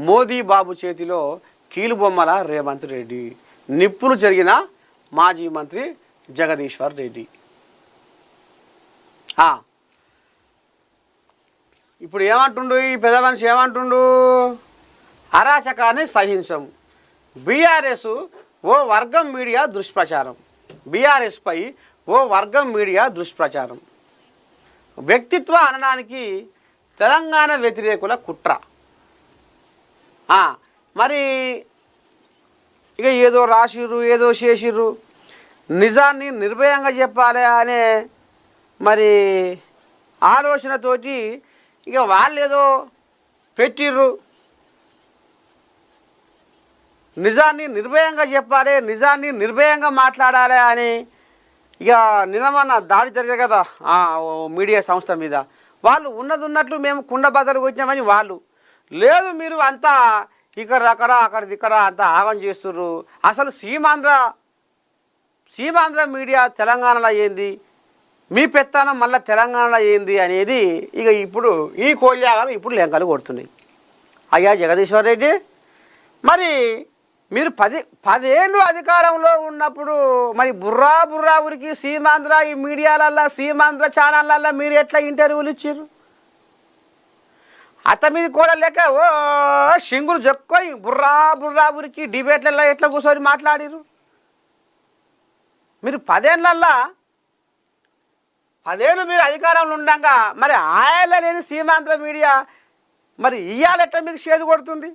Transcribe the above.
మోదీ బాబు చేతిలో కీలుబొమ్మల రేవంత్ రెడ్డి, నిప్పులు జరిగిన మాజీ మంత్రి జగదీశ్వర్ రెడ్డి. ఇప్పుడు ఏమంటుండు ఈ పెద్ద మనిషి? ఏమంటుండు? అరాచకాన్ని సహించం. బీఆర్ఎస్ ఓ వర్గం మీడియా దుష్ప్రచారం. బీఆర్ఎస్పై ఓ వర్గం మీడియా దుష్ప్రచారం. వ్యక్తిత్వ అనడానికి తెలంగాణ వ్యతిరేకుల కుట్ర. మరి ఇక ఏదో రాసిర్రు, ఏదో చేసిర్రు. నిజాన్ని నిర్భయంగా చెప్పాలి అనే మరి ఆలోచనతోటి ఇక వాళ్ళు ఏదో పెట్టిర్రు. నిజాన్ని నిర్భయంగా చెప్పాలి, నిజాన్ని నిర్భయంగా మాట్లాడాలి అని ఇక నిన్నమన్న దాడి జరిగాయి కదా మీడియా సంస్థ మీద. వాళ్ళు ఉన్నది ఉన్నట్లు మేము కుండ బద్దలు కొట్టినామని వాళ్ళు లేదు, మీరు అంతా ఇక్కడ అక్కడిది ఇక్కడ అంతా ఆగం చేస్తుర్రు. అసలు సీమాంధ్ర మీడియా తెలంగాణలో ఏంది, మీ పెత్తనం మళ్ళీ తెలంగాణలో ఏంది అనేది ఇక ఇప్పుడు ఈ కోళ్యాగాలు ఇప్పుడు లెంకలు కొడుతున్నాయి. అయ్యా జగదీశ్వర్ రెడ్డి, మరి మీరు 10 ఏళ్ళు అధికారంలో ఉన్నప్పుడు మరి బుర్రా ఊరికి సీమాంధ్ర ఈ మీడియాలల్లో సీమాంధ్ర ఛానళ్ళల్లో మీరు ఎట్లా ఇంటర్వ్యూలు ఇచ్చారు? అత్త మీద కూడా లేక ఓ సింగులు చెక్కొని బుర్రా ఊరికి డిబేట్లలో ఎట్లా కూర్చొని మాట్లాడిరు? మీరు 10 ఏళ్ళు మీరు అధికారంలో ఉండగా మరి ఆయనలో లేని సీమాంధ్ర మీడియా మరి ఇవాళ ఎట్లా మీకు చేదు కొడుతుంది?